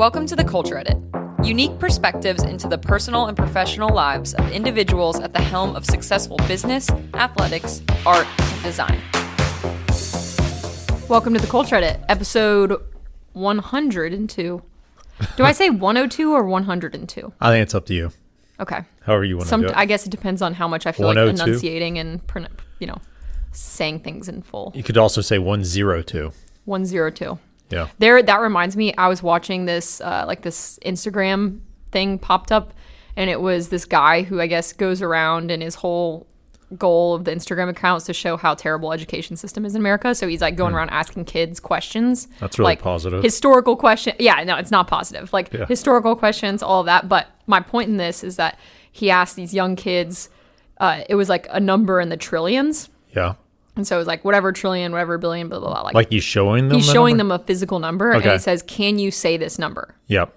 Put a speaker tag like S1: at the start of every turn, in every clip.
S1: Welcome to the Culture Edit. Unique perspectives into the personal and professional lives of individuals at the helm of successful business, athletics, art, and design. Welcome to the Culture Edit, episode 102. Do I say 102 or 102?
S2: I think it's up to you.
S1: Okay.
S2: However you want to do it.
S1: I guess it depends on how much I feel like
S2: 102?
S1: enunciating and, saying things in full.
S2: You could also say 102.
S1: 102.
S2: Yeah.
S1: That reminds me, I was watching this, this Instagram thing popped up, and it was this guy who I guess goes around, and his whole goal of the Instagram account is to show how terrible education system is in America. So he's like going around asking kids questions.
S2: That's really
S1: like,
S2: positive.
S1: Historical question. Yeah, no, it's not positive. Historical questions, all of that. But my point in this is that he asked these young kids, it was like a number in the trillions.
S2: Yeah.
S1: And so it was like whatever trillion, whatever billion, blah, blah, blah.
S2: Like he's showing them?
S1: He's showing them a physical number,
S2: Okay.
S1: and he says, can you say this number?
S2: Yep.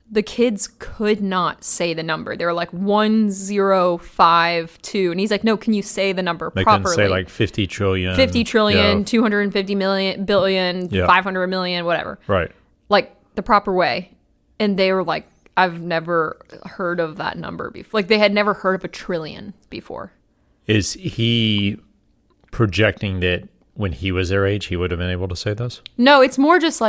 S1: The kids could not say the number. They were like 1052. And he's like, no, can you say the number
S2: They
S1: properly?
S2: can say like 50 trillion.
S1: 50 trillion,
S2: Yeah.
S1: 250 million, billion,
S2: Yeah.
S1: 500 million, whatever.
S2: Right.
S1: Like the proper way. And they were like, I've never heard of that number before. Like they had never heard of a trillion before.
S2: Is he projecting that when he was their age, he would have been able to say this?
S1: No, it's more just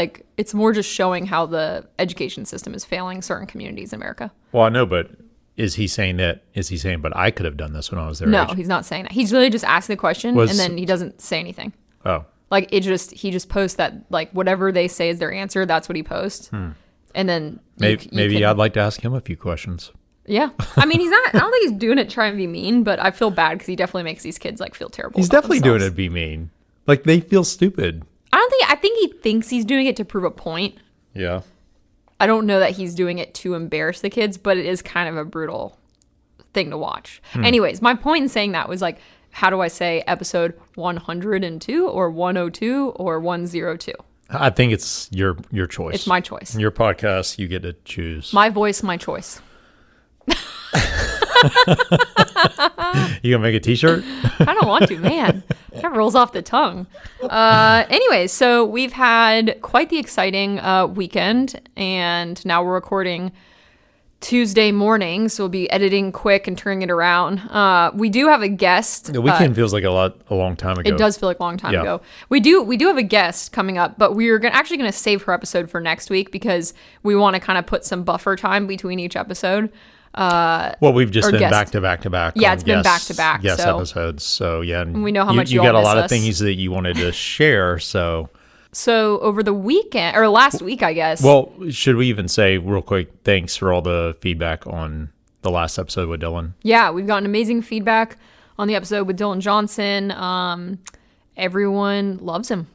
S1: showing how the education system is failing certain communities in America.
S2: Well, I know, but is he saying, but I could have done this when I was their
S1: No,
S2: age?
S1: he's not saying that. He's really just asking the question, and then he doesn't say anything.
S2: Oh.
S1: Like he just posts that, like whatever they say is their answer, that's what he posts. And then
S2: Maybe I'd like to ask him a few questions.
S1: Yeah. I mean, I don't think he's doing it trying to be mean, but I feel bad because he definitely makes these kids like feel terrible.
S2: He's
S1: about
S2: definitely doing it
S1: themselves.
S2: to be mean. Like they feel stupid.
S1: I think he thinks he's doing it to prove a point.
S2: Yeah.
S1: I don't know that he's doing it to embarrass the kids, but it is kind of a brutal thing to watch. Anyways, my point in saying that was like, how do I say episode 102 or 102 or 102?
S2: I think it's your choice.
S1: It's my choice.
S2: In your podcast, you get to choose.
S1: My voice, my choice.
S2: You gonna make a t-shirt?
S1: I don't want to, man. That rolls off the tongue. Anyway, so we've had quite the exciting weekend, and now we're recording Tuesday morning, so we'll be editing quick and turning it around. We do have a guest.
S2: The weekend feels like a long time ago.
S1: It does feel like a long time
S2: Yeah.
S1: ago. We do have a guest coming up, but we're actually going to save her episode for next week because we want to kind of put some buffer time between each episode.
S2: Well, we've just
S1: or
S2: been
S1: guest.
S2: back to back to back.
S1: Yeah,
S2: on
S1: it's been back to back,
S2: Yes,
S1: so-
S2: episodes. So yeah, and
S1: we know how much
S2: you
S1: you all
S2: got a
S1: miss
S2: lot
S1: us.
S2: of things that you wanted to share. So
S1: over the weekend, or last week, I guess.
S2: well, should we even say real quick? Thanks for all the feedback on the last episode with Dylan.
S1: Yeah, we've gotten amazing feedback on the episode with Dylan Johnson. Everyone loves him.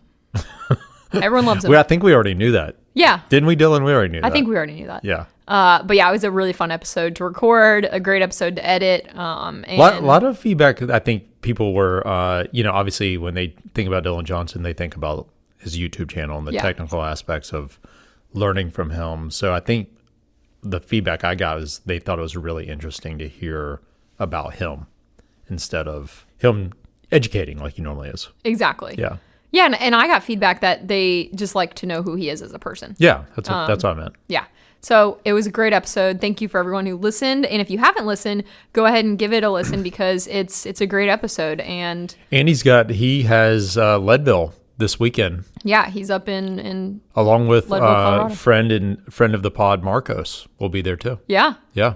S1: Everyone loves him.
S2: Well, I think we already knew that,
S1: Yeah,
S2: didn't we, Dylan? We already knew that.
S1: I think we already knew that.
S2: Yeah.
S1: But yeah, it was a really fun episode to record, a great episode to edit. And
S2: A lot of feedback. I think people were, obviously when they think about Dylan Johnson, they think about his YouTube channel and the
S1: Yeah.
S2: technical aspects of learning from him. So I think the feedback I got is they thought it was really interesting to hear about him instead of him educating like he normally is.
S1: Exactly.
S2: Yeah.
S1: Yeah, and I got feedback that they just like to know who he is as a person.
S2: Yeah. That's what I meant.
S1: Yeah. So it was a great episode. Thank you for everyone who listened. And if you haven't listened, go ahead and give it a listen because it's a great episode. And
S2: And he has Leadville this weekend,
S1: yeah, he's up in
S2: along with
S1: Leadville, Colorado.
S2: friend of the pod, Marcos, will be there too.
S1: yeah.
S2: Yeah.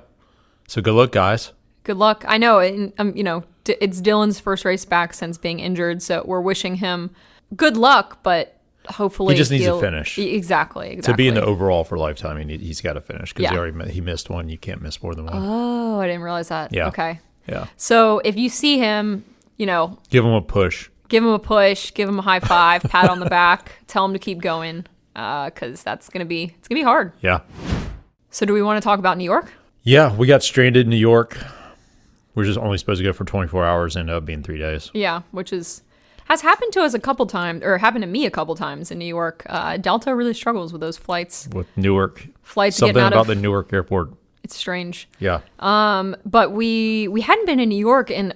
S2: So good luck, guys.
S1: Good luck. I know, it's Dylan's first race back since being injured, so we're wishing him good luck, but hopefully
S2: He just needs to finish.
S1: Exactly.
S2: To be in the overall for lifetime, he's got to finish because
S1: Yeah.
S2: he missed one. You can't miss more than one.
S1: Oh, I didn't realize that.
S2: Yeah.
S1: Okay.
S2: Yeah.
S1: So if you see him,
S2: Give him a push.
S1: give him a push, give him a high five, pat on the back, tell him to keep going, because it's gonna be hard.
S2: Yeah.
S1: So do we want to talk about New York?
S2: Yeah. We got stranded in New York. We're just only supposed to go for 24 hours. Ended up being 3 days.
S1: Yeah, which has happened to us a couple times, or happened to me a couple times in New York. Delta really struggles with those flights.
S2: With Newark.
S1: Flights
S2: Something
S1: getting out
S2: about
S1: of
S2: the Newark airport.
S1: It's strange.
S2: Yeah.
S1: But we hadn't been in New York in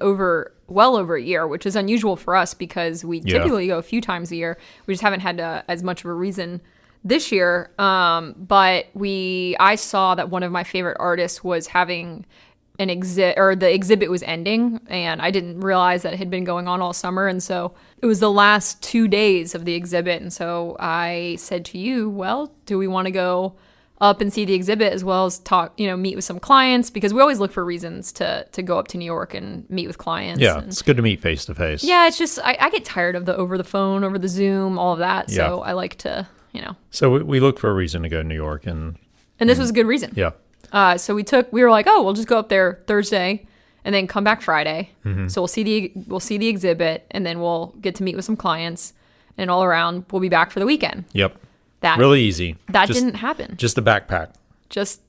S1: well over a year, which is unusual for us because we typically go a few times a year. We just haven't had as much of a reason this year. But I saw that one of my favorite artists was having an exhibit, or the exhibit was ending, and I didn't realize that it had been going on all summer. And so it was the last 2 days of the exhibit. And so I said to you, well, do we want to go up and see the exhibit as well as talk, meet with some clients? Because we always look for reasons to go up to New York and meet with clients.
S2: Yeah,
S1: and,
S2: it's good to meet face to face.
S1: yeah, it's just, I get tired of the over the phone, over the Zoom, all of that. So
S2: Yeah.
S1: I like to,
S2: So we look for a reason to go to New York, and
S1: this was a good reason.
S2: yeah.
S1: So we were like, oh, we'll just go up there Thursday and then come back Friday. So we'll see the exhibit, and then we'll get to meet with some clients, and all around we'll be back for the weekend.
S2: Yep.
S1: That
S2: Really easy.
S1: That
S2: Just-
S1: didn't happen.
S2: Just a backpack.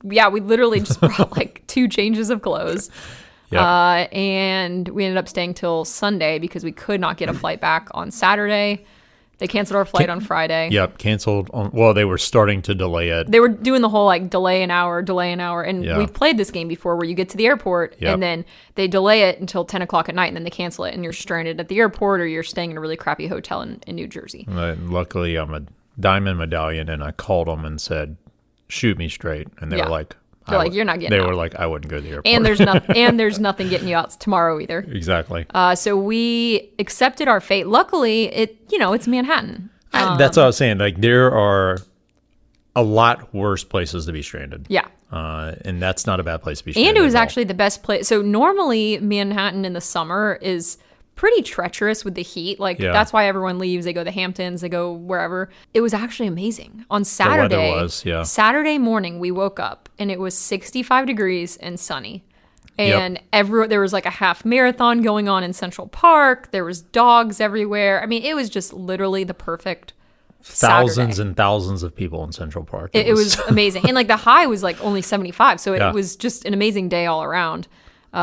S1: We literally just brought like 2 changes of clothes.
S2: Yep.
S1: And we ended up staying till Sunday because we could not get a flight back on Saturday. They canceled our flight on Friday.
S2: Yep. Canceled. Well, they were starting to delay it.
S1: They were doing the whole like delay an hour. And
S2: Yeah.
S1: we've played this game before where you get to the airport
S2: Yep.
S1: and then they delay it until 10 o'clock at night, and then they cancel it, and you're stranded at the airport, or you're staying in a really crappy hotel in New Jersey.
S2: Luckily, I'm a diamond medallion, and I called them and said, "Shoot me straight," and they
S1: Yeah.
S2: were like,
S1: They're like, "You're not getting
S2: They
S1: out."
S2: were like, "I wouldn't go to the airport."
S1: And there's nothing getting you out tomorrow either.
S2: exactly.
S1: So we accepted our fate. Luckily, it's Manhattan.
S2: That's what I was saying. Like, there are a lot worse places to be stranded.
S1: Yeah.
S2: And that's not a bad place to be stranded.
S1: And it was
S2: at all.
S1: actually the best place. So normally Manhattan in the summer is pretty treacherous with the heat. Like
S2: Yeah.
S1: that's why everyone leaves. They go to the Hamptons, they go wherever. It was actually amazing. On Saturday,
S2: weather was, yeah.
S1: Saturday morning, we woke up and it was 65 degrees and sunny. And
S2: Yep.
S1: there was like a half marathon going on in Central Park. There was dogs everywhere. I mean, it was just literally the perfect
S2: thousands
S1: Saturday.
S2: and thousands of people in Central Park.
S1: It was amazing. And like the high was like only 75. So it
S2: Yeah.
S1: was just an amazing day all around.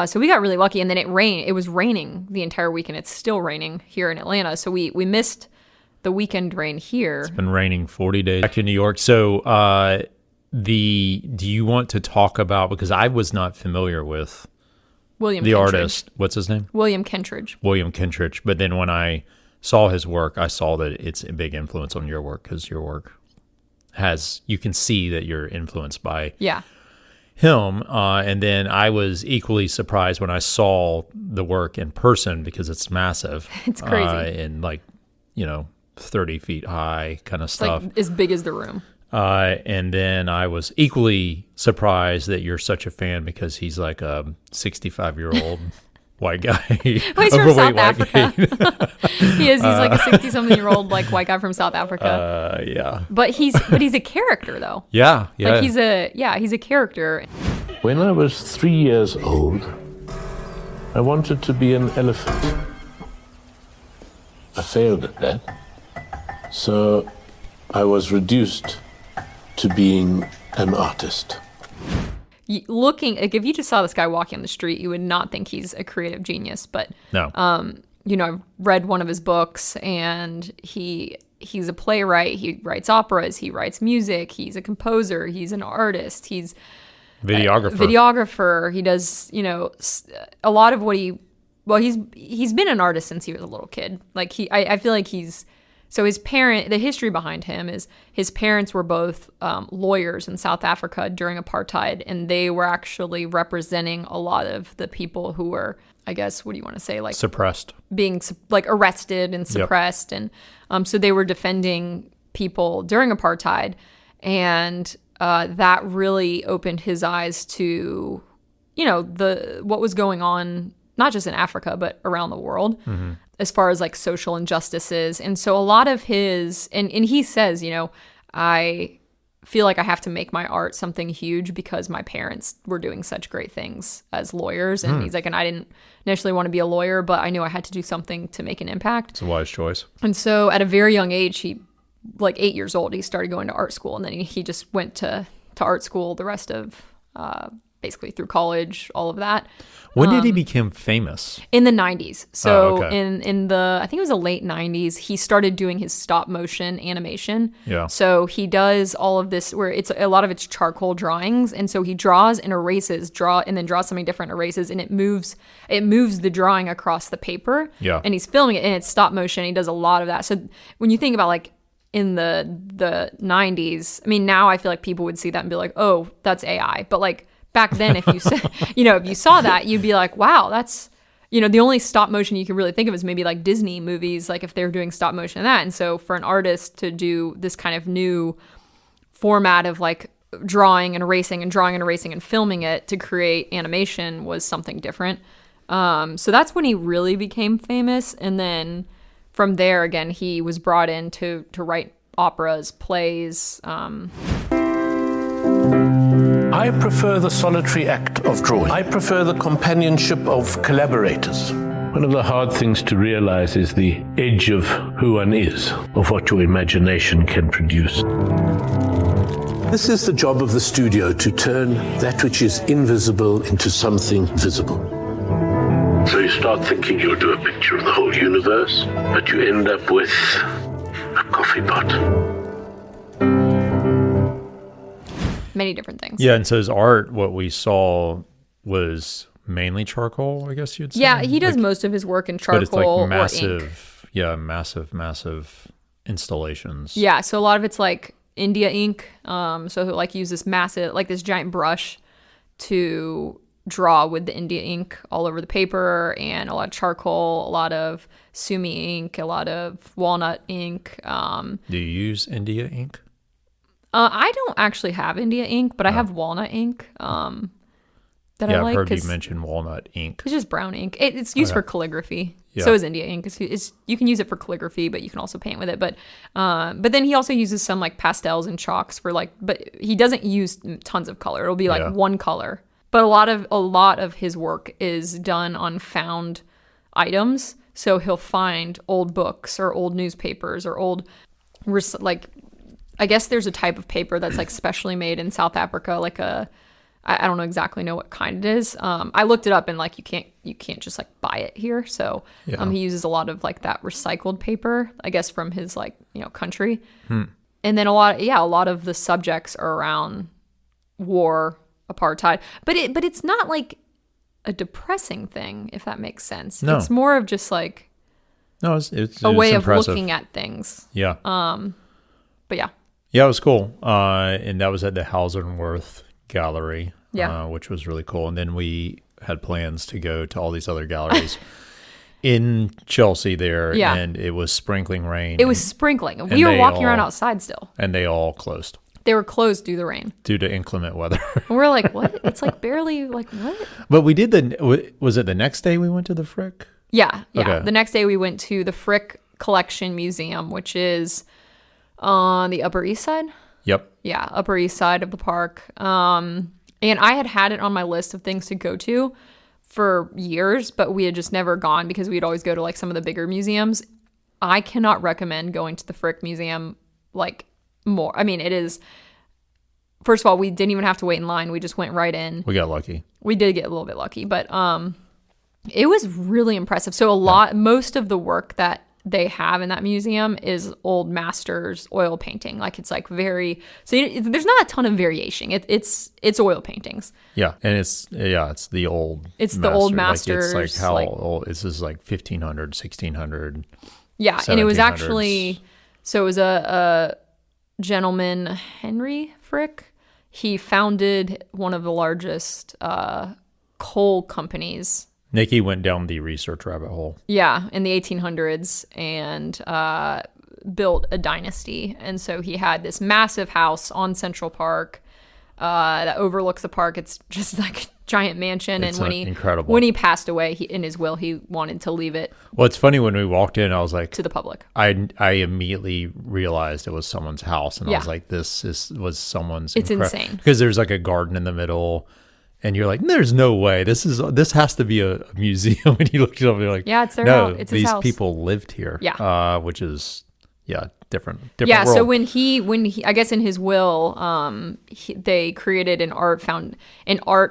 S1: So we got really lucky. And then it rained. It was raining the entire weekend. It's still raining here in Atlanta. So we missed the weekend rain here.
S2: been raining 40 days back to New York. So do you want to talk about, because I was not familiar with
S1: William
S2: the
S1: Kentridge.
S2: artist. What's his name?
S1: William Kentridge.
S2: William Kentridge. But then when I saw his work, I saw that it's a big influence on your work, because your work you can see that you're influenced by
S1: Yeah.
S2: him. And then I was equally surprised when I saw the work in person, because it's massive.
S1: It's crazy.
S2: And 30 feet high kind of
S1: It's
S2: stuff.
S1: like as big as the room.
S2: And then I was equally surprised that you're such a fan, because he's like a 65-year-old white guy.
S1: Well, he's from South
S2: overweight white
S1: Africa.
S2: guy.
S1: He's like a 60-something-year-old like white guy from South Africa.
S2: Yeah.
S1: But he's a character though.
S2: Yeah. Yeah.
S1: Like he's a character.
S3: When I was 3 years old, I wanted to be an elephant. I failed at that. So I was reduced to being an artist.
S1: Looking like if you just saw this guy walking on the street, you would not think he's a creative genius. But
S2: No.
S1: I've read one of his books, and he's a playwright. He writes operas. He writes music. He's a composer. He's an artist. He's videographer. He does a lot of what he's been an artist since he was a little kid. Like I feel like so the history behind him is his parents were both lawyers in South Africa during apartheid, and they were actually representing a lot of the people who were, I guess, what do you want to say, like
S2: Suppressed.
S1: being like arrested and suppressed. And so they were defending people during apartheid, and that really opened his eyes to what was going on, not just in Africa but around the world, as far as like social injustices. And so a lot of his and he says, I feel like I have to make my art something huge because my parents were doing such great things as lawyers. And he's like, and I didn't initially want to be a lawyer, but I knew I had to do something to make an impact.
S2: It's a wise choice.
S1: And so at a very young age, he, like 8 years old, he started going to art school. And then he just went to art school the rest of basically through college, all of that.
S2: When did he become famous?
S1: In the 90s. So
S2: okay.
S1: in the, I think it was the late 90s, he started doing his stop motion animation.
S2: Yeah.
S1: So he does all of this where a lot of it's charcoal drawings. And so he draws and erases, and then draws something different, erases, and it moves the drawing across the paper.
S2: Yeah.
S1: And he's filming it, and it's stop motion. He does a lot of that. So when you think about like in the 90s. I mean, now I feel like people would see that and be like, oh, that's AI. But like back then, if you if you saw that, you'd be like, wow, that's, the only stop motion you can really think of is maybe like Disney movies, like if they were doing stop motion and that. And so for an artist to do this kind of new format of like drawing and erasing and filming it to create animation was something different. So that's when he really became famous. And then from there, again, he was brought in to write operas, plays.
S3: I prefer the solitary act of drawing. I prefer the companionship of collaborators. One of the hard things to realize is the edge of who one is, of what your imagination can produce. This is the job of the studio, to turn that which is invisible into something visible. So you start thinking you'll do a picture of the whole universe, but you end up with a coffee pot.
S1: Many different things.
S2: Yeah, and so his art, what we saw was mainly charcoal, I guess you'd say.
S1: Yeah, he does most of his work in charcoal,
S2: but it's like
S1: or ink.
S2: massive installations.
S1: Yeah, so a lot of it's like India ink. So he'll like use this massive, like this giant brush to draw with the India ink all over the paper, and a lot of charcoal, a lot of sumi ink, a lot of walnut ink.
S2: Do you use India ink?
S1: I don't actually have India ink, but I have walnut ink that I like.
S2: I've heard you mention walnut ink.
S1: It's just brown ink. It's used for calligraphy.
S2: Yeah.
S1: So is India ink. You can use it for calligraphy, but you can also paint with it. But then he also uses some like pastels and chalks for like, but he doesn't use tons of color. It'll be like one color. But a lot of his work is done on found items. So he'll find old books or old newspapers or old, like, I guess there's a type of paper that's like specially made in South Africa, like I don't know what kind it is. I looked it up, and like you can't just like buy it here. So he uses a lot of like that recycled paper, I guess, from his like country. And then a lot of the subjects are around war, apartheid, but it's not like a depressing thing, if that makes sense.
S2: No.
S1: It's more of just like
S2: it's
S1: a way
S2: impressive.
S1: of looking at things.
S2: Yeah.
S1: But yeah.
S2: Yeah, it was cool. And that was at the Hausenworth Gallery, which was really cool. And then we had plans to go to all these other galleries in Chelsea there, and it was sprinkling rain.
S1: It was sprinkling. We were walking around outside still.
S2: And they all closed.
S1: They were closed due to the rain.
S2: Due to inclement weather.
S1: And we're like, what? It's like barely, like, what?
S2: But we did was it the next day we went to the Frick?
S1: Yeah.
S2: Okay.
S1: The next day we went to the Frick Collection Museum, which is on the Upper East Side.
S2: Yep.
S1: Yeah, Upper East Side of the park. And I had it on my list of things to go to for years, but we had just never gone because we'd always go to like some of the bigger museums. I cannot recommend going to the Frick Museum like more. I mean, it is, first of all, we didn't even have to wait in line. We just went right in.
S2: We got lucky.
S1: We did get a little bit lucky, but it was really impressive. So most of the work that they have in that museum is old masters oil painting. Like it's like there's not a ton of variation. It's oil paintings.
S2: Yeah, and it's the old.
S1: It's the old masters.
S2: Like it's like how old? This is like 1500, 1600.
S1: Yeah, and it was actually it was a gentleman, Henry Frick. He founded one of the largest coal companies.
S2: Nikki went down the research rabbit hole.
S1: Yeah, in the 1800s, and built a dynasty. And so he had this massive house on Central Park that overlooks the park. It's just like a giant mansion.
S2: It's
S1: and
S2: incredible.
S1: When he passed away, in his will, he wanted to leave it.
S2: Well, it's funny, when we walked in, I was like,
S1: to the public.
S2: I immediately realized it was someone's house, and I was like, was someone's.
S1: It's insane
S2: because there's like a garden in the middle. And you're like, there's no way. This has to be a museum. And you look it up and you're like,
S1: yeah, it's their house. It's his
S2: these
S1: house.
S2: people lived here.
S1: Yeah.
S2: Which is, different
S1: yeah,
S2: world.
S1: so when he I guess in his will, they created an art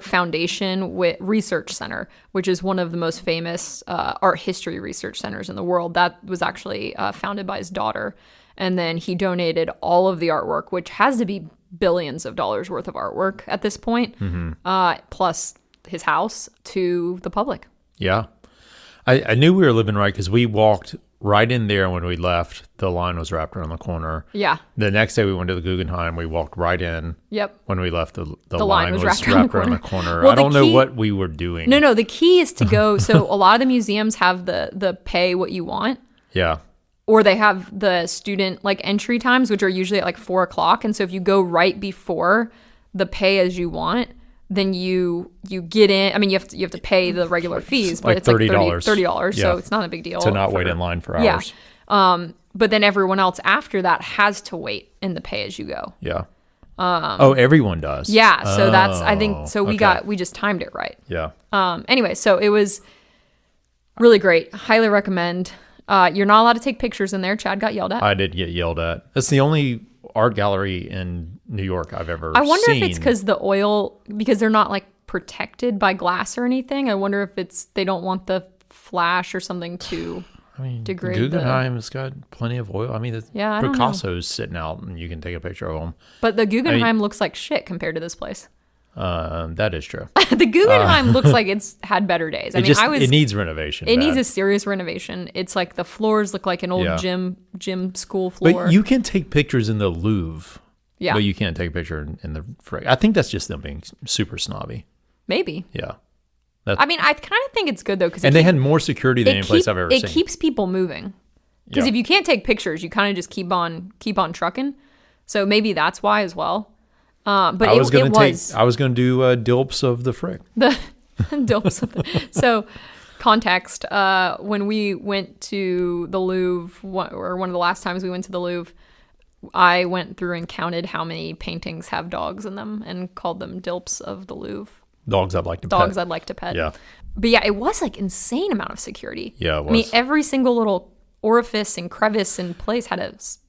S1: foundation with research center, which is one of the most famous art history research centers in the world. That was actually founded by his daughter. And then he donated all of the artwork, which has to be billions of dollars worth of artwork at this point, plus his house, to the public.
S2: Yeah. I knew we were living right because we walked right in there when we left, the line was wrapped around the corner.
S1: Yeah.
S2: The next day we went to the Guggenheim. We walked right in.
S1: Yep.
S2: When we left, the line was wrapped around the corner.
S1: Well,
S2: I don't know what we were doing.
S1: No. The key is to go. So a lot of the museums have the pay what you want.
S2: Yeah.
S1: Or they have the student like entry times, which are usually at like 4:00. And so if you go right before the pay as you want, then you get in. I mean, you have to pay the regular fees, but
S2: like
S1: it's like
S2: $30.
S1: $30.
S2: Yeah.
S1: So it's not a big deal
S2: To not wait in line for hours.
S1: Yeah. But then everyone else after that has to wait in the pay as you go.
S2: Yeah. Everyone does.
S1: Yeah. So that's, I think, so we just timed it right.
S2: Yeah.
S1: Anyway, so it was really great. Highly recommend. You're not allowed to take pictures in there. Chad got yelled at.
S2: I did get yelled at. That's the only art gallery in New York I've ever seen.
S1: I wonder if it's because because they're not like protected by glass or anything. I wonder if they don't want the flash or something to degrade.
S2: Guggenheim's got plenty of oil. I mean,
S1: I don't know.
S2: Picasso's sitting out and you can take a picture of them.
S1: But the Guggenheim looks like shit compared to this place.
S2: That is true.
S1: The Guggenheim looks like it's had better days.
S2: It needs renovation.
S1: It needs a serious renovation. It's like the floors look like an old gym school floor.
S2: But you can take pictures in the Louvre.
S1: Yeah.
S2: But you can't take a picture in the Frick. I think that's just them being super snobby.
S1: Maybe.
S2: Yeah.
S1: I kind of think it's good though, because
S2: they had more security than any place I've ever seen.
S1: It keeps people moving. Because if you can't take pictures, you kind of just keep on trucking. So maybe that's why as well. But I was going
S2: to do Dilps of the Frick.
S1: The Dilps of the So context, when we went to the Louvre, or one of the last times we went to the Louvre, I went through and counted how many paintings have dogs in them and called them Dilps of the Louvre.
S2: Dogs I'd like to pet.
S1: Yeah. But yeah, it was like insane amount of security.
S2: Yeah, it was.
S1: I mean, every single little orifice and crevice and place had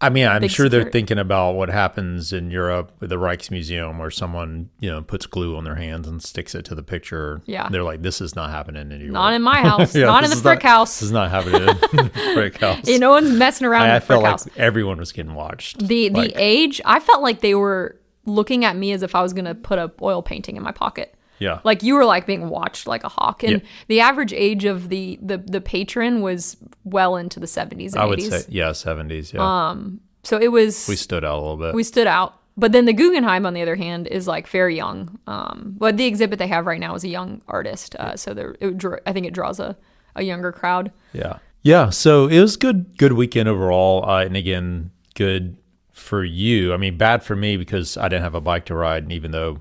S2: I'm sure they're thinking about what happens in Europe with the Rijksmuseum where someone, puts glue on their hands and sticks it to the picture.
S1: Yeah.
S2: They're like, this is not happening in New York.
S1: Not in my house. Not in the Frick house.
S2: This is not happening in the Frick house.
S1: No one's messing around in the Frick house.
S2: I felt like everyone was getting watched.
S1: The age, I felt like they were looking at me as if I was going to put a oil painting in my pocket.
S2: Yeah.
S1: Like you were like being watched like a hawk. And the average age of the patron was well into the 70s and 80s.
S2: I would say, 70s, yeah.
S1: So it was...
S2: We stood out a little bit.
S1: We stood out. But then the Guggenheim, on the other hand, is like very young. But the exhibit they have right now is a young artist. So I think it draws a younger crowd.
S2: Yeah. Yeah, so it was good weekend overall. And again, good for you. I mean, bad for me because I didn't have a bike to ride. And even though...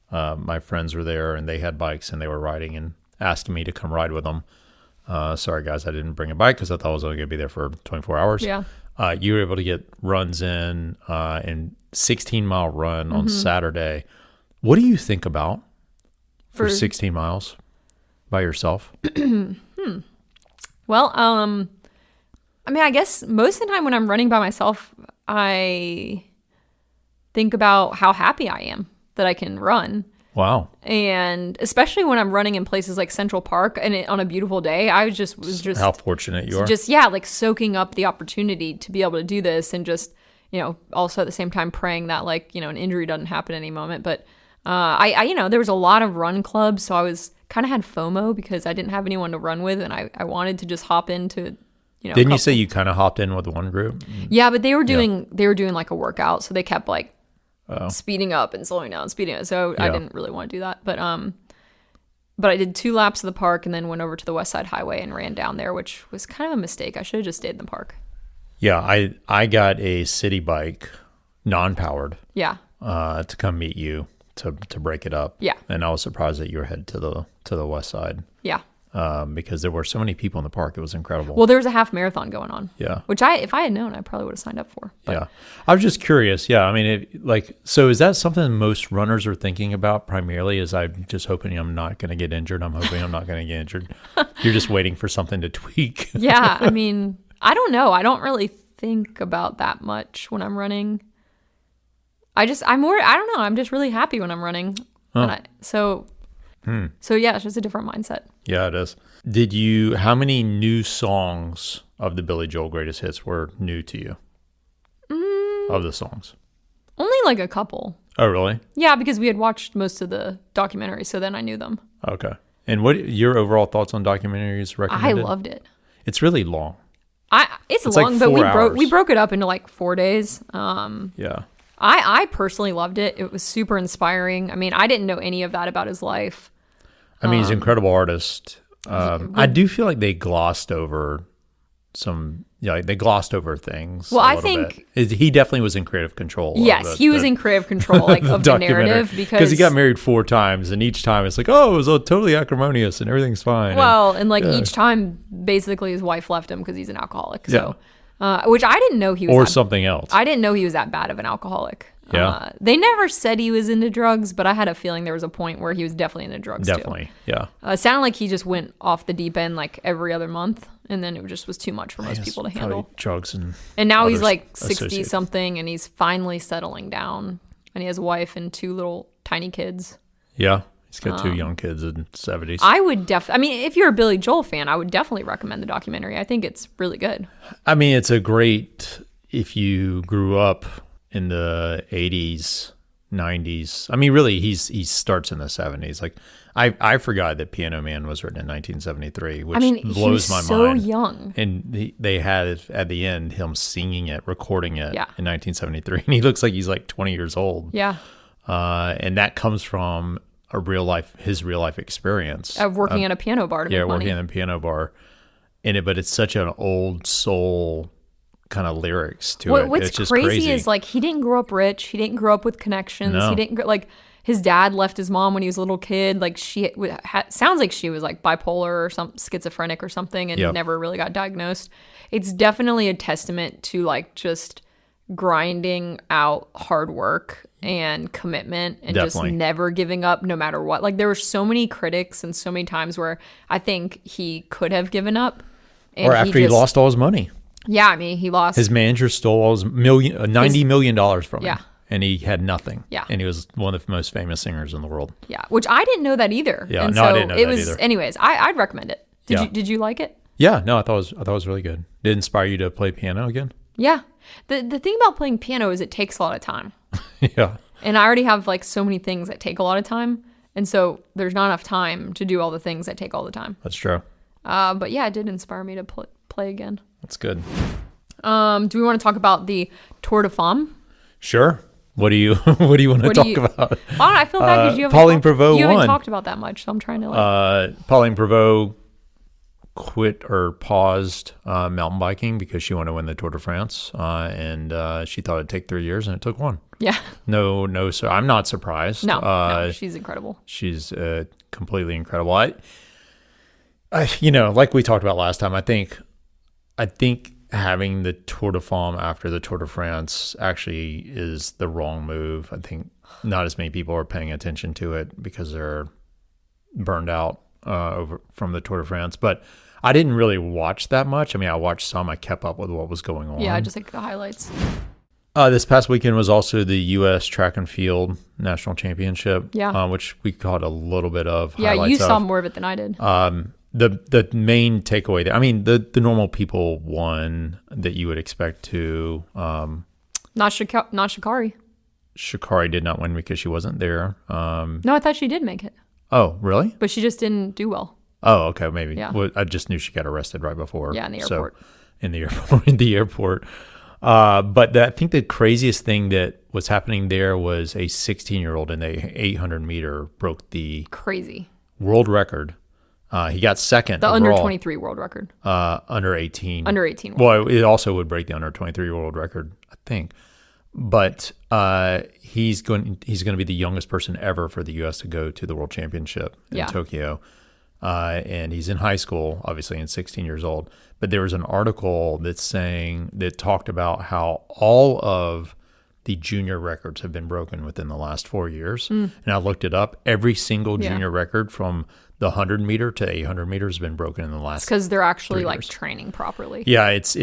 S2: my friends were there and they had bikes and they were riding and asking me to come ride with them. Sorry guys, I didn't bring a bike because I thought I was only going to be there for 24 hours.
S1: Yeah.
S2: You were able to get runs in and 16-mile run on Saturday. What do you think about for 16 miles by yourself?
S1: Well, I guess most of the time when I'm running by myself, I think about how happy I am that I can run.
S2: Wow.
S1: And especially when I'm running in places like Central Park and on a beautiful day, I was just
S2: how fortunate you are.
S1: Just like soaking up the opportunity to be able to do this and just, also at the same time praying that an injury doesn't happen any moment. But I there was a lot of run clubs, so I was kind of had FOMO because I didn't have anyone to run with and I wanted to just hop into
S2: Didn't you say you kind of hopped in with one group?
S1: Yeah, but they were doing like a workout, so they kept like speeding up and slowing down, So I didn't really want to do that. But I did 2 laps of the park and then went over to the West Side Highway and ran down there, which was kind of a mistake. I should have just stayed in the park. Yeah,
S2: I got a city bike, non-powered.
S1: Yeah.
S2: To come meet you to break it up.
S1: Yeah.
S2: And I was surprised that you were headed to the West Side.
S1: Yeah.
S2: Because there were so many people in the park. It was incredible.
S1: Well, there was a half marathon going on.
S2: Yeah.
S1: Which if I had known, I probably would have signed up for. But.
S2: Yeah. I was just curious. Yeah. I mean, so is that something most runners are thinking about primarily? Is I'm just hoping I'm not going to get injured. I'm hoping I'm not going to get injured. You're just waiting for something to tweak.
S1: Yeah. I mean, I don't know. I don't really think about that much when I'm running. I don't know. I'm just really happy when I'm running.
S2: Huh.
S1: So yeah, it's just a different mindset.
S2: Yeah, it is. How many new songs of the Billy Joel Greatest Hits were new to you? Of the songs?
S1: Only like a couple.
S2: Oh, really?
S1: Yeah, because we had watched most of the documentaries, so then I knew them.
S2: Okay. And what your overall thoughts on documentaries recommended?
S1: I loved it.
S2: It's really long.
S1: It's
S2: It's
S1: long,
S2: like
S1: but
S2: 4
S1: we
S2: hours.
S1: broke it up into like 4 days.
S2: Yeah.
S1: I personally loved it. It was super inspiring. I mean, I didn't know any of that about his life.
S2: I mean, he's an incredible artist. I do feel like they glossed over they glossed over things.
S1: Well,
S2: a
S1: I
S2: little
S1: think-
S2: bit. He definitely was in creative control.
S1: Yes, he was in creative control like of the
S2: documentary.
S1: narrative because
S2: he got married 4 times, and each time it's like, oh, it was all totally acrimonious and everything's fine.
S1: Well, and like each time, basically, his wife left him because he's an alcoholic. So, which I didn't know he was.
S2: or
S1: that,
S2: something else.
S1: I didn't know he was that bad of an alcoholic.
S2: Yeah.
S1: They never said he was into drugs, but I had a feeling there was a point where he was definitely into drugs.
S2: Definitely, yeah.
S1: Too. It sounded like he just went off the deep end like every other month, and then it just was too much for most people to handle.
S2: Probably drugs
S1: And now he's
S2: others
S1: like 60
S2: associated.
S1: something, and he's finally settling down, and he has a wife and 2 little tiny kids.
S2: Yeah, he's got 2 young kids in 70s.
S1: I would I mean, if you're a Billy Joel fan, I would definitely recommend the documentary. I think it's really good.
S2: I mean, it's a great, if you grew up in the 80s, 90s. I mean, really, he starts in the 70s. Like, I forgot that Piano Man was written in 1973, which
S1: I mean, he
S2: blows
S1: was
S2: my
S1: so
S2: mind.
S1: young.
S2: And they had, at the end, him singing it, recording it
S1: Yeah.
S2: in 1973. And he looks like he's like 20 years old.
S1: Yeah.
S2: And that comes from his real life experience.
S1: Of working at a piano bar to
S2: Yeah,
S1: make money.
S2: working in a piano bar. But it's such an old soul kind of lyrics to it.
S1: What's
S2: It's just
S1: crazy is like he didn't grow up rich. He didn't grow up with connections.
S2: No.
S1: He didn't like his dad left his mom when he was a little kid. Like sounds like she was like bipolar or some schizophrenic or something, and
S2: Yep.
S1: never really got diagnosed. It's definitely a testament to like just grinding out hard work and commitment and
S2: Definitely.
S1: just never giving up no matter what. Like there were so many critics and so many times where I think he could have given up. And
S2: or after he
S1: just-
S2: lost all his money.
S1: Yeah, I mean, he lost.
S2: His manager stole all his $90 million from him.
S1: Yeah.
S2: And he had nothing.
S1: Yeah.
S2: And he was one of the most famous singers in the world.
S1: Yeah, which I didn't know that either.
S2: Yeah,
S1: and
S2: no,
S1: so
S2: I didn't know
S1: it
S2: that
S1: was.
S2: either.
S1: Anyways, I'd recommend it.
S2: Yeah.
S1: Did you like it?
S2: Yeah, no, I thought it was really good. Did it inspire you to play piano again?
S1: Yeah. The thing about playing piano is it takes a lot of time,
S2: Yeah.
S1: and I already have like so many things that take a lot of time, and so there's not enough time to do all the things that take all the time.
S2: That's true.
S1: But yeah, it did inspire me to play again.
S2: That's good.
S1: Do we want to talk about the Tour de Femme?
S2: Sure. What do you what do you want to
S1: What do
S2: talk
S1: you-
S2: about?
S1: I feel bad because you haven't
S2: Pauline Prévost
S1: you haven't
S2: won.
S1: talked about that much, so I'm trying to like.
S2: Pauline Prévost quit or paused mountain biking because she wanted to win the Tour de France, and she thought it'd take 3 years, and it took 1.
S1: Yeah.
S2: No. So I'm not surprised.
S1: No, she's incredible.
S2: She's completely incredible. I, like we talked about last time, I think having the Tour de Femme after the Tour de France actually is the wrong move. I think not as many people are paying attention to it because they're burned out from the Tour de France. But I didn't really watch that much. I mean, I watched some. I kept up with what was going on.
S1: Yeah, just like the highlights.
S2: This past weekend was also the U.S. Track and Field National Championship,
S1: Yeah.
S2: which we caught a little bit of.
S1: Yeah,
S2: highlights
S1: you saw
S2: of.
S1: more of it than I did.
S2: The main takeaway there, I mean, the normal people won that you would expect to.
S1: Not Shikari.
S2: Shikari did not win because she wasn't there.
S1: No, I thought she did make it,
S2: Oh, really?
S1: but she just didn't do well.
S2: Oh, okay, maybe.
S1: Yeah.
S2: Well, I just knew she got arrested right before.
S1: Yeah, in the
S2: so-
S1: airport.
S2: in the airport. In the airport. But I think the craziest thing that was happening there was a 16-year-old in the 800 meter broke the
S1: Crazy.
S2: world record. He got second
S1: The
S2: overall.
S1: under 23 world record.
S2: Under 18.
S1: Under 18 world.
S2: Well, it also would break the under 23 world record, I think. But he's going to be the youngest person ever for the U.S. to go to the World Championship in
S1: Yeah.
S2: Tokyo. And he's in high school, obviously, and 16 years old. But there was an article that talked about how all of the junior records have been broken within the last 4 years. And I looked it up. Every single
S1: Yeah.
S2: junior record from the 100 meter to 800 meters has been broken in the last.
S1: Because they're actually
S2: 3
S1: like
S2: years.
S1: training properly.
S2: Yeah, it's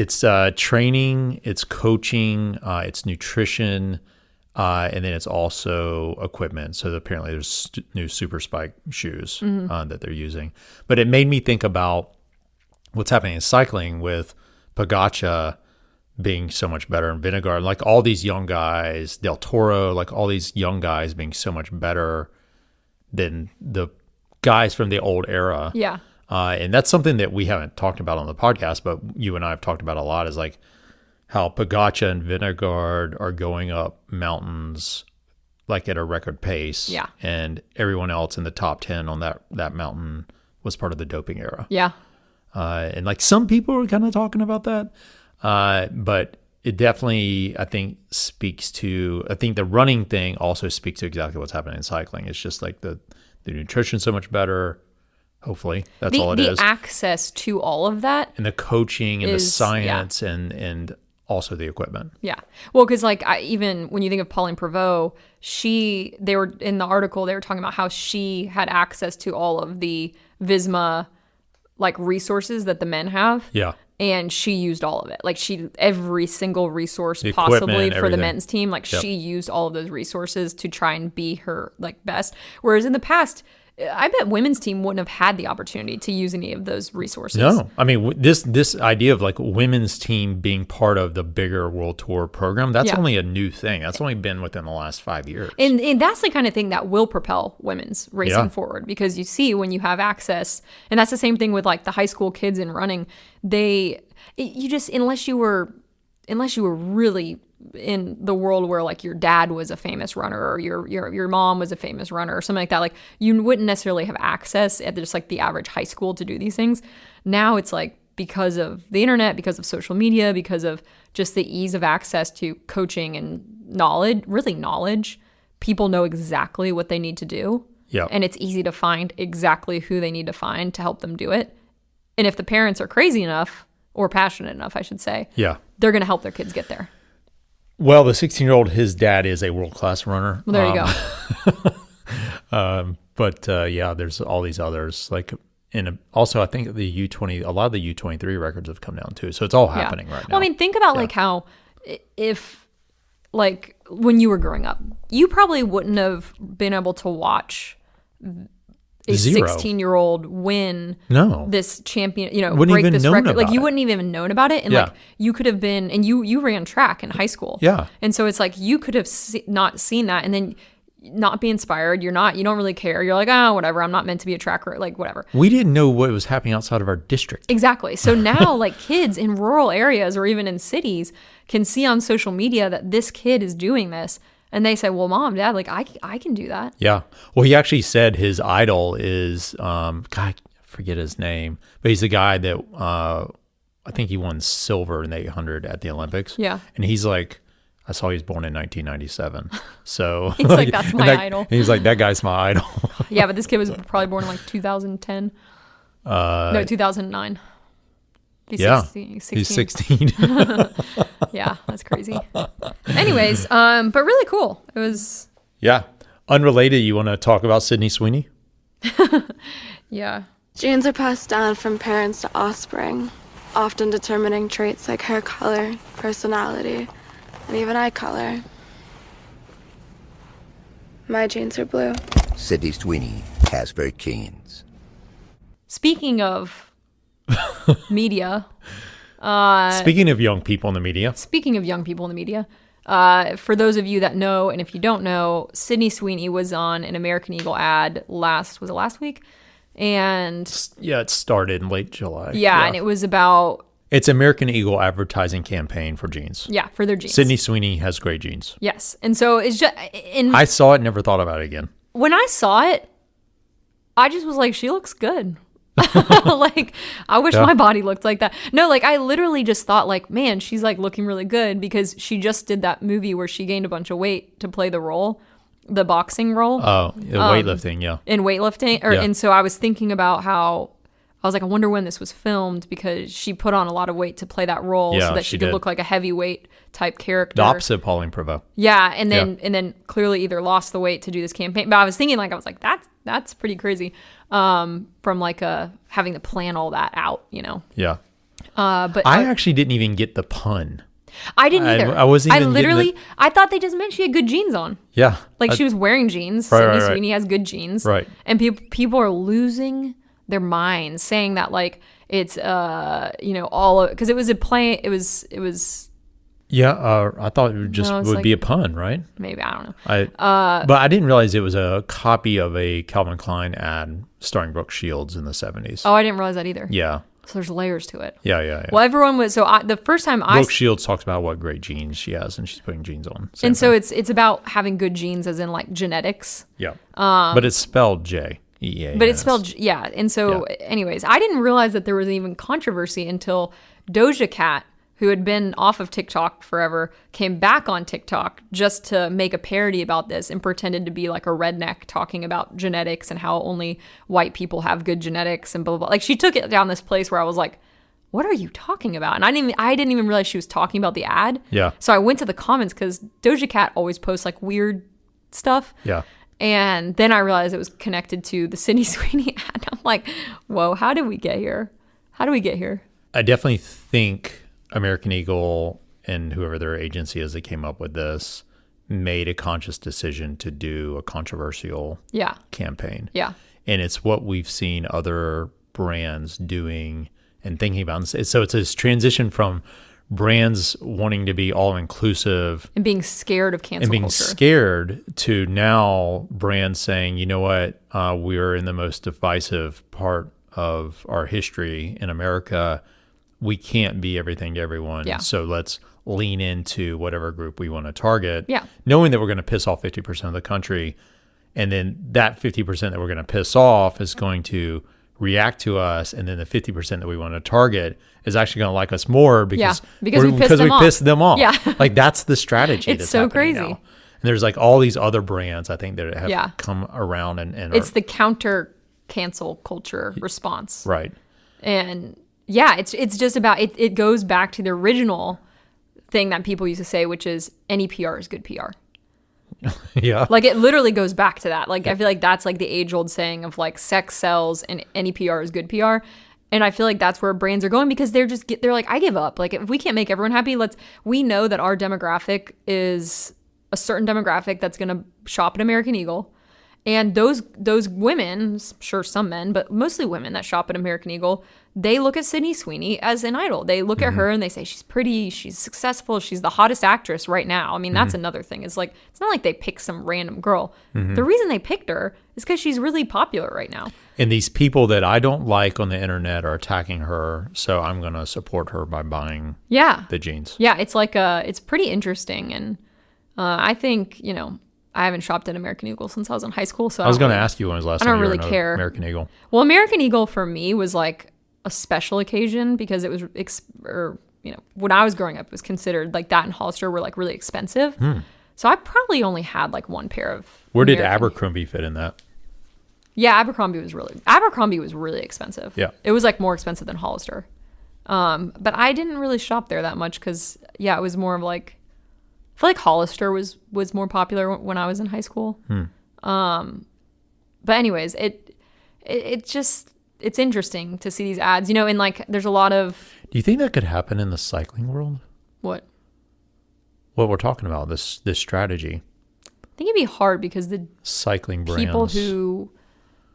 S2: training, it's coaching, it's nutrition, and then it's also equipment. So apparently there's new Super Spike shoes that they're using. But it made me think about what's happening in cycling with Pogačar being so much better and Vingegaard, like all these young guys, Del Toro, like all these young guys being so much better than the guys from the old era.
S1: Yeah.
S2: And that's something that we haven't talked about on the podcast, but you and I have talked about a lot, is like how Pogača and Vingegaard are going up mountains like at a record pace.
S1: Yeah.
S2: And everyone else in the top 10 on that mountain was part of the doping era.
S1: Yeah.
S2: And like some people were kind of talking about that. But it definitely, I think, speaks to, I think the running thing also speaks to exactly what's happening in cycling. It's just like the nutrition's so much better. Hopefully, that's all it is.
S1: The access to all of that.
S2: And the coaching and the
S1: is-
S2: science and also the equipment.
S1: Yeah. Well, because like even when you think of Pauline Prévost, they were in the article, they were talking about how she had access to all of the Visma like resources that the men have.
S2: Yeah.
S1: And she used all of it. Like every single resource
S2: The
S1: possibly
S2: equipment,
S1: for the
S2: everything.
S1: men's team. Like
S2: Yep.
S1: she used all of those resources to try and be her like best. Whereas in the past, I bet women's team wouldn't have had the opportunity to use any of those resources.
S2: No, I mean this idea of like women's team being part of the bigger World Tour program, that's
S1: Yeah.
S2: only a new thing. That's only been within the last 5 years.
S1: And that's the kind of thing that will propel women's racing
S2: Yeah.
S1: forward, because you see when you have access, and that's the same thing with like the high school kids in running. You just unless you were really in the world where like your dad was a famous runner or your mom was a famous runner or something like that, like you wouldn't necessarily have access at just like the average high school to do these things. Now it's like because of the internet, because of social media, because of just the ease of access to coaching and knowledge, people know exactly what they need to do.
S2: Yeah.
S1: And it's easy to find exactly who they need to find to help them do it. And if the parents are crazy enough, or passionate enough, I should say,
S2: Yeah.
S1: they're going to help their kids get there.
S2: Well, the 16-year-old, his dad is a world-class runner.
S1: Well, there you go.
S2: But yeah, there's all these others. Like, also, I think the U20, a lot of the U23 records have come down too. So it's all happening right now.
S1: Well, I mean, think about like how if like when you were growing up, you probably wouldn't have been able to watch a
S2: Zero.
S1: 16-year-old win
S2: No.
S1: this champion,
S2: Wouldn't
S1: break
S2: even
S1: this
S2: known
S1: record. Like
S2: about
S1: you
S2: it.
S1: wouldn't even have known about it. And
S2: Yeah.
S1: like you could have been, and you ran track in high school.
S2: Yeah.
S1: And so it's like you could have not seen that and then not be inspired. You don't really care. You're like, oh, whatever. I'm not meant to be a tracker. Like whatever.
S2: We didn't know what was happening outside of our district.
S1: Exactly. So now like kids in rural areas or even in cities can see on social media that this kid is doing this. And they say, well, mom, dad, like I can do that.
S2: Yeah. Well, he actually said his idol is, God, I forget his name, but he's the guy that I think he won silver in the 800 at the Olympics.
S1: Yeah.
S2: And he's like, I saw he was born in 1997. So
S1: He's like, that's my idol.
S2: And he's like, that guy's my idol.
S1: Yeah, but this kid was probably born in like 2010. No, 2009.
S2: Yeah.
S1: 16.
S2: He's 16.
S1: Yeah, that's crazy. Anyways, but really cool. It was,
S2: Yeah. Unrelated, you want to talk about Sydney Sweeney?
S1: yeah.
S4: Genes are passed down from parents to offspring, often determining traits like hair color, personality, and even eye color. My genes are blue.
S5: Sydney Sweeney has very genes.
S1: Speaking of media,
S2: Speaking of young people in the media,
S1: speaking of young people in the media, for those of you that know, and if you don't know, Sydney Sweeney was on an American Eagle ad last week? And
S2: yeah, it started in late July.
S1: yeah, and it was about,
S2: It's American Eagle advertising campaign for jeans.
S1: yeah, for their jeans.
S2: Sydney Sweeney has great jeans.
S1: Yes. And so it's just, and
S2: I saw it, never thought about it again.
S1: when I saw it, I just was like, she looks good. Like, I wish
S2: Yeah.
S1: my body looked like that. No, like, I literally just thought, like, man, she's like looking really good because she just did that movie where she gained a bunch of weight to play the role, the boxing role
S2: Oh, the weightlifting, yeah.
S1: in weightlifting.
S2: Yeah.
S1: And so I was thinking about how I was like, I wonder when this was filmed because she put on a lot of weight to play that role
S2: Yeah,
S1: so that
S2: she
S1: she could
S2: did.
S1: look like a heavyweight type character.
S2: The opposite of Pauline Prévost.
S1: Yeah, and then clearly either lost the weight to do this campaign. But I was thinking, like, I was like, that's pretty crazy. From like having to plan all that out,
S2: Yeah.
S1: But
S2: I actually didn't even get the pun.
S1: I didn't either.
S2: I wasn't even getting
S1: literally, I thought they just meant she had good jeans on.
S2: Yeah.
S1: Like she was wearing jeans.
S2: Right,
S1: Sydney
S2: right.
S1: Sweeney has good jeans.
S2: Right.
S1: And people are losing their minds saying that like it's all because it was a play. It was
S2: Yeah, I thought it just
S1: No, it's
S2: would
S1: like-
S2: be a pun, right?
S1: Maybe, I don't know.
S2: But I didn't realize it was a copy of a Calvin Klein ad starring Brooke Shields in the 70s.
S1: Oh, I didn't realize that either.
S2: Yeah.
S1: So there's layers to it.
S2: Yeah.
S1: Well, everyone was, the first time
S2: Brooke Shields talks about what great genes she has, and she's putting jeans on. Same
S1: and so
S2: thing.
S1: it's about having good genes as in like genetics.
S2: Yeah. But it's spelled J-E-A-N.
S1: But it's spelled, yeah. And so, anyways, I didn't realize that there was even controversy until Doja Cat, who had been off of TikTok forever, came back on TikTok just to make a parody about this and pretended to be like a redneck talking about genetics and how only white people have good genetics and blah, blah, blah. Like, she took it down this place where I was like, what are you talking about? And I didn't even realize she was talking about the ad.
S2: Yeah.
S1: So I went to the comments because Doja Cat always posts like weird stuff.
S2: Yeah.
S1: And then I realized it was connected to the Sydney Sweeney ad. I'm like, whoa, how did we get here? How do we get here?
S2: I definitely think American Eagle and whoever their agency is that came up with this made a conscious decision to do a controversial
S1: Yeah.
S2: campaign.
S1: Yeah.
S2: And it's what we've seen other brands doing and thinking about. So it's this transition from brands wanting to be all inclusive
S1: And being scared of cancel
S2: and being
S1: culture.
S2: scared to now brands saying, you know what, we're in the most divisive part of our history in America. We can't be everything to everyone.
S1: Yeah.
S2: So let's lean into whatever group we want to target.
S1: Yeah.
S2: Knowing that we're going to piss off 50% of the country. And then that 50% that we're going to piss off is going to react to us. And then the 50% that we want to target is actually going to like us more because,
S1: because we pissed them off.
S2: Yeah.
S1: Yeah.
S2: Like that's the strategy.
S1: It's
S2: that's
S1: so
S2: happening
S1: crazy.
S2: now. And there's like all these other brands, I think, that have
S1: Yeah.
S2: come around and
S1: It's
S2: are,
S1: the counter cancel culture response.
S2: right.
S1: And yeah, it's just about it goes back to the original thing that people used to say, which is any PR is good PR.
S2: Yeah.
S1: Like it literally goes back to that. Like I feel like that's like the age old saying of like sex sells and any PR is good PR. And I feel like that's where brands are going because they're like, I give up. Like if we can't make everyone happy, we know that our demographic is a certain demographic that's going to shop at American Eagle. And those women, sure some men, but mostly women that shop at American Eagle, they look at Sydney Sweeney as an idol. They look at her and they say, she's pretty, she's successful, she's the hottest actress right now. I mean, that's another thing. It's like, it's not like they picked some random girl. The reason they picked her is because she's really popular right now.
S2: And these people that I don't like on the internet are attacking her. So I'm going to support her by buying
S1: Yeah.
S2: the jeans.
S1: Yeah, it's like it's pretty interesting. And I think, I haven't shopped at American Eagle since I was in high school. So
S2: I was going to ask you when was the last
S1: I
S2: time
S1: don't
S2: you were
S1: really
S2: in
S1: care.
S2: American Eagle.
S1: Well, American Eagle for me was like a special occasion because it was, when I was growing up, it was considered like that and Hollister were like really expensive. So I probably only had like one pair of.
S2: Where did
S1: American-
S2: Abercrombie fit in that?
S1: Yeah, Abercrombie was really expensive.
S2: Yeah.
S1: It was like more expensive than Hollister. But I didn't really shop there that much because it was more of like, I feel like Hollister was more popular when I was in high school. But anyways, it's interesting to see these ads, and like there's a lot of
S2: Do you think that could happen in the cycling world?
S1: what
S2: What we're talking about, this strategy,
S1: I think it'd be hard because the
S2: cycling brands.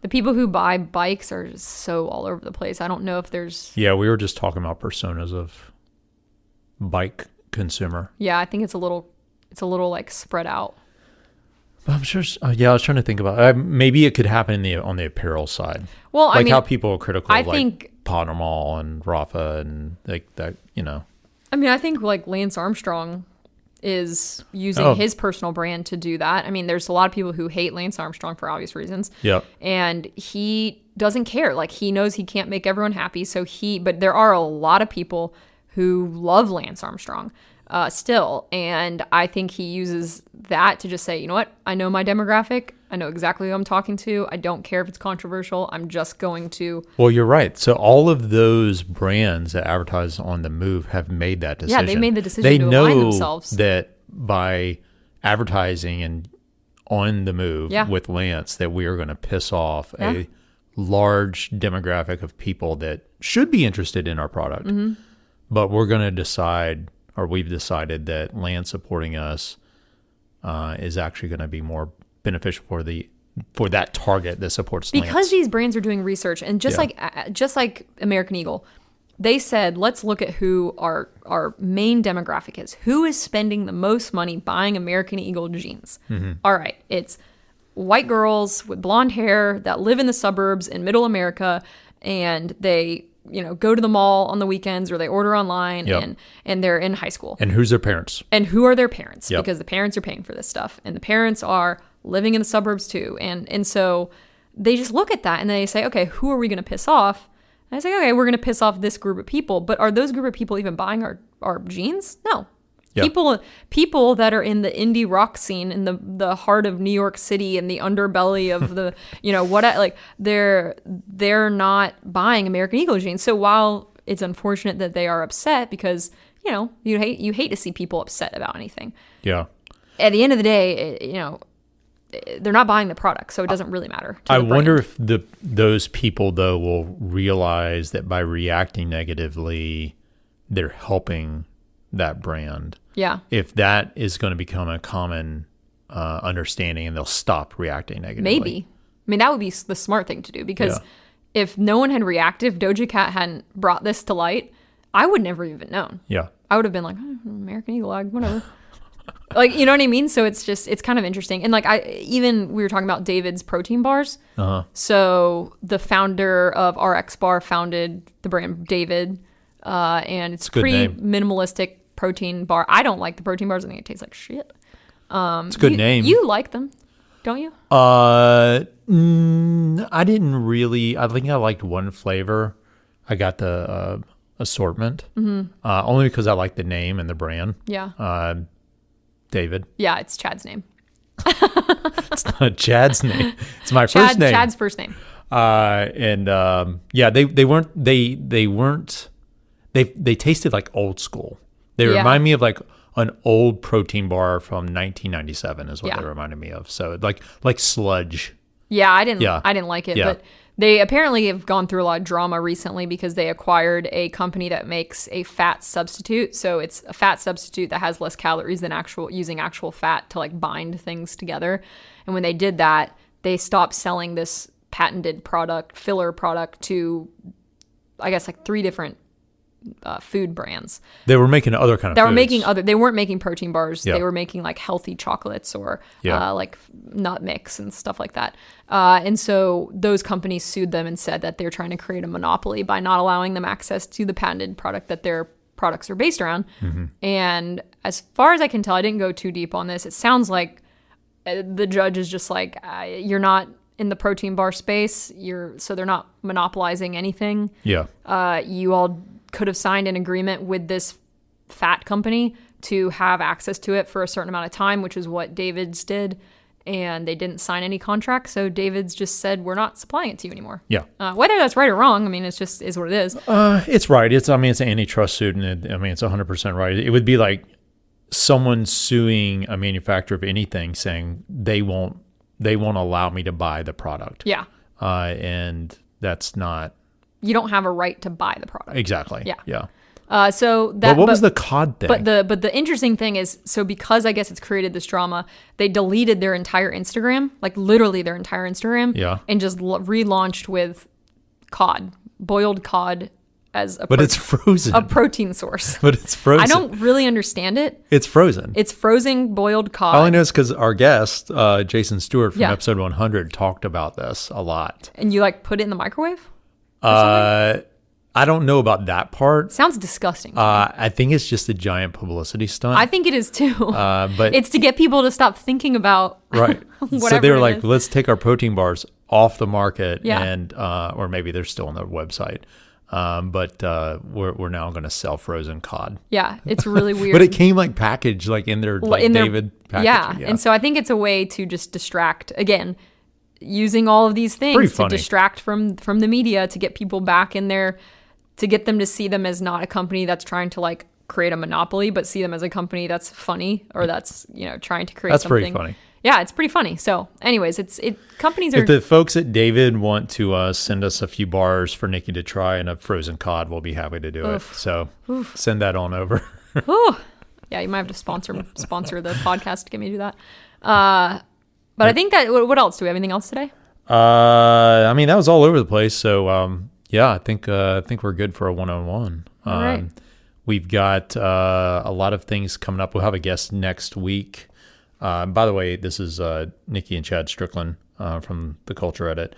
S1: people who buy bikes are so all over the place. I don't know if there's
S2: Yeah, we were just talking about personas of bike consumer.
S1: I think it's a little like spread out.
S2: But I'm sure. I was trying to think about maybe it could happen on the apparel side.
S1: Well,
S2: like
S1: I mean,
S2: how people are critical
S1: I
S2: of like
S1: think
S2: Pottermall and Rafa and like that.
S1: I mean, I think like Lance Armstrong is using
S2: Oh.
S1: his personal brand to do that. I mean, there's a lot of people who hate Lance Armstrong for obvious reasons.
S2: Yep.
S1: And he doesn't care. Like he knows he can't make everyone happy. But there are a lot of people who love Lance Armstrong still. And I think he uses that to just say, you know what? I know my demographic. I know exactly who I'm talking to. I don't care if it's controversial. I'm just going to.
S2: Well, you're right. So all of those brands that advertise on the move have made that decision.
S1: Yeah, they made the decision
S2: they
S1: to
S2: know
S1: align themselves.
S2: that by advertising and on the move with Lance, that we are going to piss off a large demographic of people that should be interested in our product.
S1: Mm-hmm.
S2: But we're going to decide, or we've decided, that Lance supporting us is actually going to be more beneficial for that target that supports Lance.
S1: Because these brands are doing research, and just like American Eagle, they said, let's look at who our main demographic is. Who is spending the most money buying American Eagle jeans? All right, it's white girls with blonde hair that live in the suburbs in middle America, and they, go to the mall on the weekends or they order online and they're in high school.
S2: And who's their parents?
S1: And who are their parents?
S2: Yep.
S1: Because the parents are paying for this stuff, and the parents are living in the suburbs too. And so they just look at that and they say, okay, who are we going to piss off? And I say, okay, we're going to piss off this group of people, but are those group of people even buying our jeans? No.
S2: Yeah.
S1: People that are in the indie rock scene in the heart of New York City and the underbelly of the they're not buying American Eagle jeans. So while it's unfortunate that they are upset, because you hate to see people upset about anything.
S2: Yeah.
S1: At the end of the day, they're not buying the product, so it doesn't really matter.
S2: I wonder if those people though will realize that by reacting negatively, they're helping that brand.
S1: Yeah.
S2: If that is going to become a common understanding, and they'll stop reacting negatively.
S1: Maybe. I mean, that would be the smart thing to do, because if no one had reacted, if Doja Cat hadn't brought this to light, I would never even known.
S2: Yeah.
S1: I would have been like, American Eagle, whatever. Like, you know what I mean? So it's kind of interesting. And like, we were talking about David's protein bars.
S2: Uh-huh.
S1: So the founder of RX Bar founded the brand David, and it's
S2: good
S1: pretty
S2: name.
S1: minimalistic protein bar. I don't like the protein bars. I think it tastes like shit.
S2: It's a good name.
S1: You like them, don't you?
S2: I didn't really. I think I liked one flavor. I got the assortment, only because I like the name and the brand.
S1: Yeah.
S2: David.
S1: Yeah, it's Chad's name.
S2: It's not Chad's name. It's my first name.
S1: Chad's first name.
S2: They tasted like old school. They
S1: Yeah.
S2: remind me of like an old protein bar from 1997 is what
S1: Yeah.
S2: they reminded me of. So like sludge.
S1: Yeah, I didn't like it,
S2: Yeah.
S1: but they apparently have gone through a lot of drama recently because they acquired a company that makes a fat substitute. So it's a fat substitute that has less calories than using actual fat to like bind things together. And when they did that, they stopped selling this patented filler product to, I guess, like 3 different food brands.
S2: They were making other kind of foods.
S1: They weren't making protein bars.
S2: Yeah.
S1: They were making like healthy chocolates or
S2: Yeah.
S1: like nut mix and stuff like that. And so those companies sued them and said that they're trying to create a monopoly by not allowing them access to the patented product that their products are based around.
S2: Mm-hmm.
S1: And as far as I can tell, I didn't go too deep on this. It sounds like the judge is just like, you're not in the protein bar space. So they're not monopolizing anything.
S2: Yeah.
S1: You all could have signed an agreement with this fat company to have access to it for a certain amount of time, which is what David's did. And they didn't sign any contract. So David's just said, we're not supplying it to you anymore.
S2: Yeah.
S1: Whether that's right or wrong, I mean, it's just is what it is.
S2: It's right. It's an antitrust suit, and it's 100% right. It would be like someone suing a manufacturer of anything saying they won't allow me to buy the product.
S1: Yeah.
S2: And that's not
S1: You don't have a right to buy the product.
S2: exactly.
S1: Yeah.
S2: Yeah.
S1: So
S2: But
S1: that.
S2: what was the cod thing?
S1: But the interesting thing is, so because I guess it's created this drama, they deleted their entire Instagram, like literally their entire Instagram,
S2: Yeah.
S1: and just relaunched with cod, boiled cod as a
S2: But it's frozen.
S1: a protein source.
S2: But it's frozen.
S1: I don't really understand it.
S2: It's frozen.
S1: It's frozen boiled cod.
S2: All I know is because our guest, Jason Stewart from
S1: Yeah.
S2: episode 100, talked about this a lot.
S1: And you like put it in the microwave?
S2: I don't know about that part.
S1: Sounds disgusting.
S2: I think it's just a giant publicity stunt.
S1: I think it is too.
S2: but
S1: it's to get people to stop thinking about
S2: right.
S1: whatever
S2: So they were
S1: it
S2: like,
S1: is.
S2: let's take our protein bars off the market,
S1: Yeah.
S2: and or maybe they're still on their website. But we're now going to sell frozen cod.
S1: Yeah, it's really weird.
S2: But it came like packaged, like in their David packaging.
S1: Yeah, and so I think it's a way to just distract again, using all of these
S2: Pretty
S1: things to
S2: funny.
S1: distract from the media to get people back in there, to get them to see them as not a company that's trying to like create a monopoly, but see them as a company that's funny or that's trying to create
S2: That's
S1: something.
S2: pretty funny.
S1: Yeah, it's pretty funny. So, anyways, companies are
S2: If the folks at David want to send us a few bars for Nikki to try and a frozen cod, we'll be happy to do it. So send that on over.
S1: Ooh. Yeah, you might have to sponsor the podcast to get me to do that. But I think that what else? Do we have anything else today?
S2: That was all over the place. So Yeah, I think we're good for a one-on-one.
S1: All right.
S2: We've got a lot of things coming up. We'll have a guest next week. By the way, this is Nikki and Chad Strickland from The Culture Edit.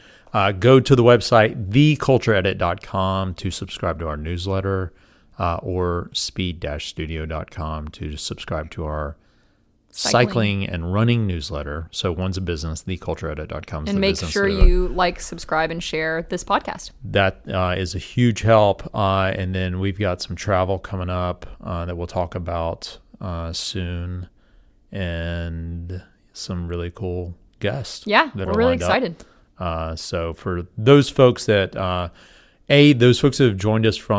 S2: Go to the website, thecultureedit.com, to subscribe to our newsletter, or speed-studio.com to subscribe to our cycling and running newsletter. So one's a business, thecultureedit.com is
S1: And
S2: the
S1: make
S2: business.
S1: sure you like, subscribe, and share this podcast.
S2: That is a huge help. And then we've got some travel coming up that we'll talk about soon, and some really cool guests.
S1: Yeah,
S2: that
S1: we're
S2: are
S1: really
S2: lined up.
S1: excited.
S2: So for those folks that, those folks that have joined us from